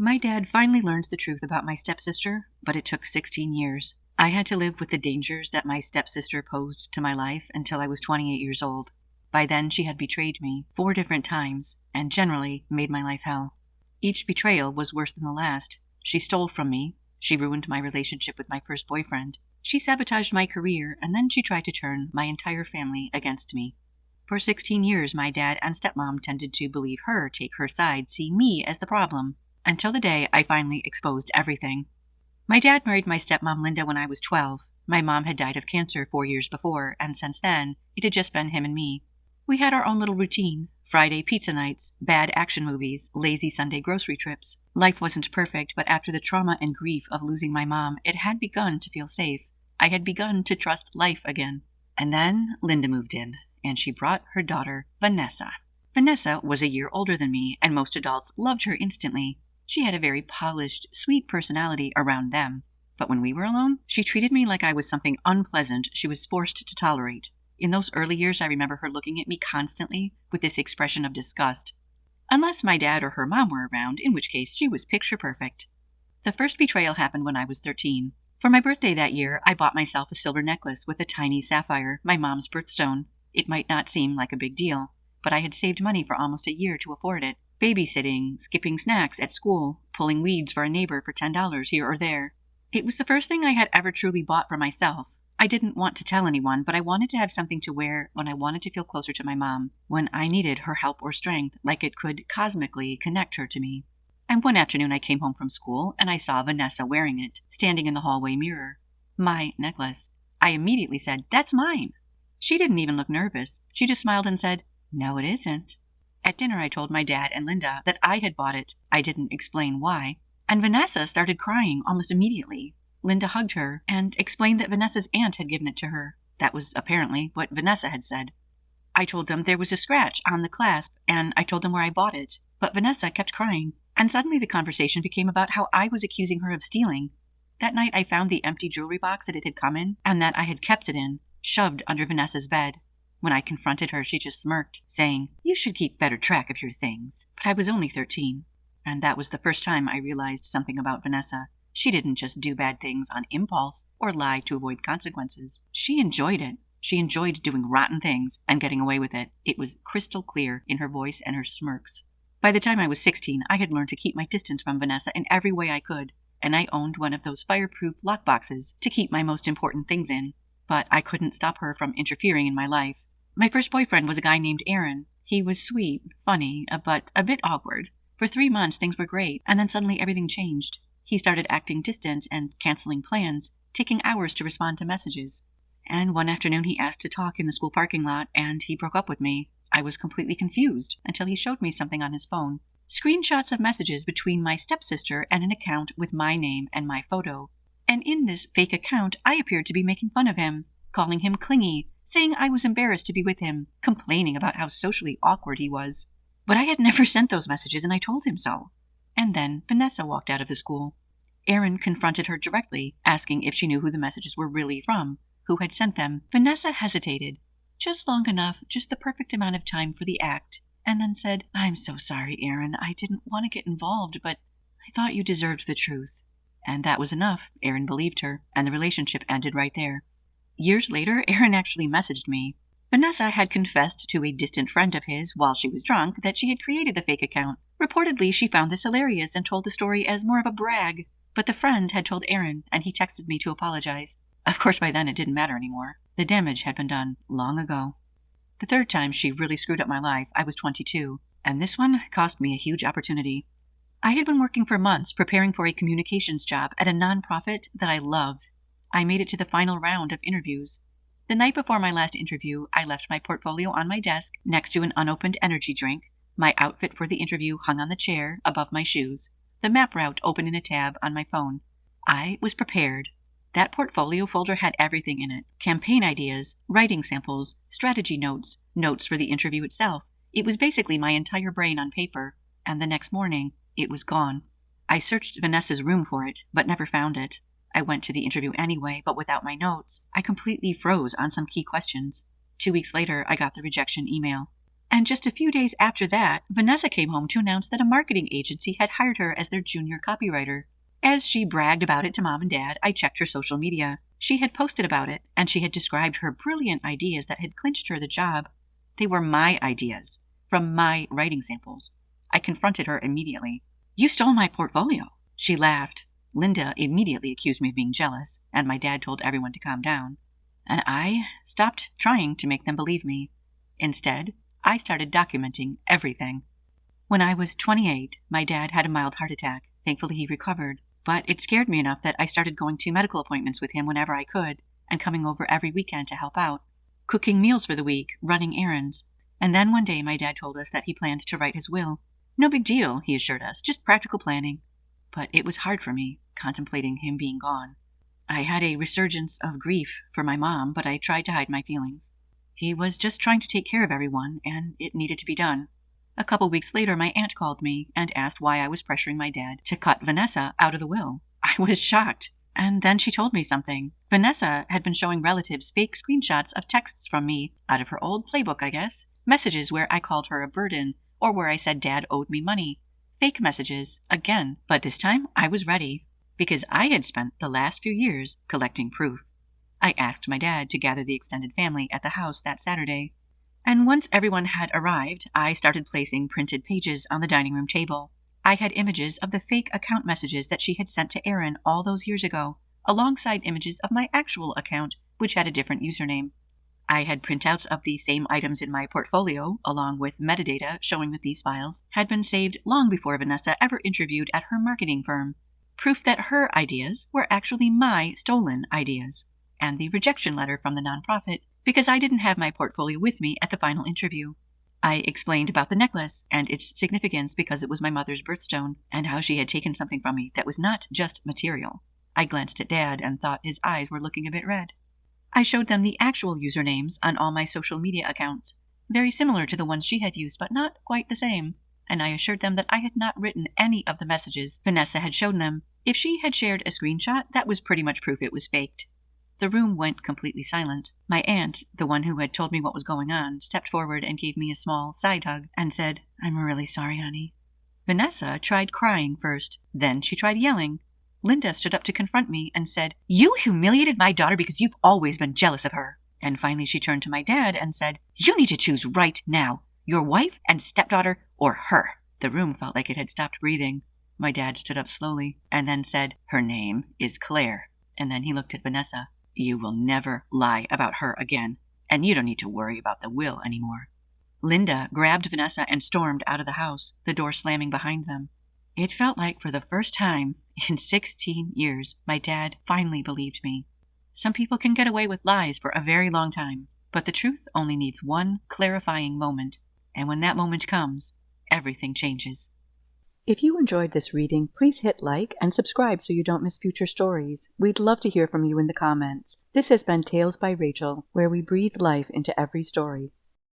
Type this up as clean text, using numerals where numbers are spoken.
My dad finally learned the truth about my stepsister, but it took 16 years. I had to live with the dangers that my stepsister posed to my life until I was 28 years old. By then, she had betrayed me 4 different times and generally made my life hell. Each betrayal was worse than the last. She stole from me. She ruined my relationship with my first boyfriend. She sabotaged my career, and then she tried to turn my entire family against me. For 16 years, my dad and stepmom tended to believe her, take her side, see me as the problem, until the day I finally exposed everything. My dad married my stepmom Linda when I was 12. My mom had died of cancer 4 years before, and since then, it had just been him and me. We had our own little routine: Friday pizza nights, bad action movies, lazy Sunday grocery trips. Life wasn't perfect, but after the trauma and grief of losing my mom, it had begun to feel safe. I had begun to trust life again. And then Linda moved in, and she brought her daughter, Vanessa. Vanessa was a year older than me, and most adults loved her instantly. She had a very polished, sweet personality around them. But when we were alone, she treated me like I was something unpleasant she was forced to tolerate. In those early years, I remember her looking at me constantly with this expression of disgust. Unless my dad or her mom were around, in which case she was picture perfect. The first betrayal happened when I was 13. For my birthday that year, I bought myself a silver necklace with a tiny sapphire, my mom's birthstone. It might not seem like a big deal, but I had saved money for almost a year to afford it. Babysitting, skipping snacks at school, pulling weeds for a neighbor for $10 here or there. It was the first thing I had ever truly bought for myself. I didn't want to tell anyone, but I wanted to have something to wear when I wanted to feel closer to my mom, when I needed her help or strength, like it could cosmically connect her to me. And one afternoon I came home from school, and I saw Vanessa wearing it, standing in the hallway mirror. My necklace. I immediately said, "That's mine." She didn't even look nervous. She just smiled and said, "No, it isn't." At dinner I told my dad and Linda that I had bought it. I didn't explain why. And Vanessa started crying almost immediately. Linda hugged her and explained that Vanessa's aunt had given it to her. That was apparently what Vanessa had said. I told them there was a scratch on the clasp, and I told them where I bought it. But Vanessa kept crying, and suddenly the conversation became about how I was accusing her of stealing. That night I found the empty jewelry box that it had come in, and that I had kept it in, shoved under Vanessa's bed. When I confronted her, she just smirked, saying, "You should keep better track of your things." But I was only 13, and that was the first time I realized something about Vanessa. She didn't just do bad things on impulse or lie to avoid consequences. She enjoyed it. She enjoyed doing rotten things and getting away with it. It was crystal clear in her voice and her smirks. By the time I was 16, I had learned to keep my distance from Vanessa in every way I could, and I owned one of those fireproof lockboxes to keep my most important things in. But I couldn't stop her from interfering in my life. My first boyfriend was a guy named Aaron. He was sweet, funny, but a bit awkward. For 3 months, things were great, and then suddenly everything changed. He started acting distant and canceling plans, taking hours to respond to messages. And one afternoon he asked to talk in the school parking lot, and he broke up with me. I was completely confused until he showed me something on his phone. Screenshots of messages between my stepsister and an account with my name and my photo. And in this fake account, I appeared to be making fun of him, calling him clingy, saying I was embarrassed to be with him, complaining about how socially awkward he was. But I had never sent those messages, and I told him so. And then Vanessa walked out of the school. Aaron confronted her directly, asking if she knew who the messages were really from, who had sent them. Vanessa hesitated, just long enough, just the perfect amount of time for the act, and then said, "I'm so sorry, Aaron. I didn't want to get involved, but I thought you deserved the truth." And that was enough. Aaron believed her, and the relationship ended right there. Years later, Aaron actually messaged me. Vanessa had confessed to a distant friend of his while she was drunk that she had created the fake account. Reportedly, she found this hilarious and told the story as more of a brag. But the friend had told Aaron, and he texted me to apologize. Of course, by then it didn't matter anymore. The damage had been done long ago. The third time she really screwed up my life, I was 22, and this one cost me a huge opportunity. I had been working for months preparing for a communications job at a nonprofit that I loved. I made it to the final round of interviews. The night before my last interview, I left my portfolio on my desk next to an unopened energy drink. My outfit for the interview hung on the chair above my shoes. The map route open in a tab on my phone. I was prepared. That portfolio folder had everything in it: campaign ideas, writing samples, strategy notes, notes for the interview itself. It was basically my entire brain on paper, and the next morning, it was gone. I searched Vanessa's room for it, but never found it. I went to the interview anyway, but without my notes. I completely froze on some key questions. 2 weeks later, I got the rejection email. And just a few days after that, Vanessa came home to announce that a marketing agency had hired her as their junior copywriter. As she bragged about it to Mom and Dad, I checked her social media. She had posted about it, and she had described her brilliant ideas that had clinched her the job. They were my ideas, from my writing samples. I confronted her immediately. "You stole my portfolio." She laughed. Linda immediately accused me of being jealous, and my dad told everyone to calm down. And I stopped trying to make them believe me. Instead, I started documenting everything. When I was 28, my dad had a mild heart attack. Thankfully, he recovered. But it scared me enough that I started going to medical appointments with him whenever I could, and coming over every weekend to help out, cooking meals for the week, running errands. And then one day my dad told us that he planned to write his will. No big deal, he assured us, just practical planning. But it was hard for me, contemplating him being gone. I had a resurgence of grief for my mom, but I tried to hide my feelings. He was just trying to take care of everyone, and it needed to be done. A couple weeks later, my aunt called me and asked why I was pressuring my dad to cut Vanessa out of the will. I was shocked. And then she told me something. Vanessa had been showing relatives fake screenshots of texts from me, out of her old playbook, I guess. Messages where I called her a burden, or where I said Dad owed me money. Fake messages, again. But this time, I was ready, because I had spent the last few years collecting proof. I asked my dad to gather the extended family at the house that Saturday. And once everyone had arrived, I started placing printed pages on the dining room table. I had images of the fake account messages that she had sent to Aaron all those years ago, alongside images of my actual account, which had a different username. I had printouts of the same items in my portfolio, along with metadata showing that these files had been saved long before Vanessa ever interviewed at her marketing firm. Proof that her ideas were actually my stolen ideas. And the rejection letter from the nonprofit, because I didn't have my portfolio with me at the final interview. I explained about the necklace and its significance because it was my mother's birthstone, and how she had taken something from me that was not just material. I glanced at Dad and thought his eyes were looking a bit red. I showed them the actual usernames on all my social media accounts, very similar to the ones she had used, but not quite the same, and I assured them that I had not written any of the messages Vanessa had shown them. If she had shared a screenshot, that was pretty much proof it was faked. The room went completely silent. My aunt, the one who had told me what was going on, stepped forward and gave me a small side hug and said, "I'm really sorry, honey." Vanessa tried crying first. Then she tried yelling. Linda stood up to confront me and said, "You humiliated my daughter because you've always been jealous of her." And finally she turned to my dad and said, "You need to choose right now, your wife and stepdaughter or her." The room felt like it had stopped breathing. My dad stood up slowly and then said, "Her name is Claire." And then he looked at Vanessa. "You will never lie about her again, and you don't need to worry about the will anymore." Linda grabbed Vanessa and stormed out of the house, the door slamming behind them. It felt like for the first time in 16 years, my dad finally believed me. Some people can get away with lies for a very long time, but the truth only needs one clarifying moment, and when that moment comes, everything changes. If you enjoyed this reading, please hit like and subscribe so you don't miss future stories. We'd love to hear from you in the comments. This has been Tales by Rachel, where we breathe life into every story.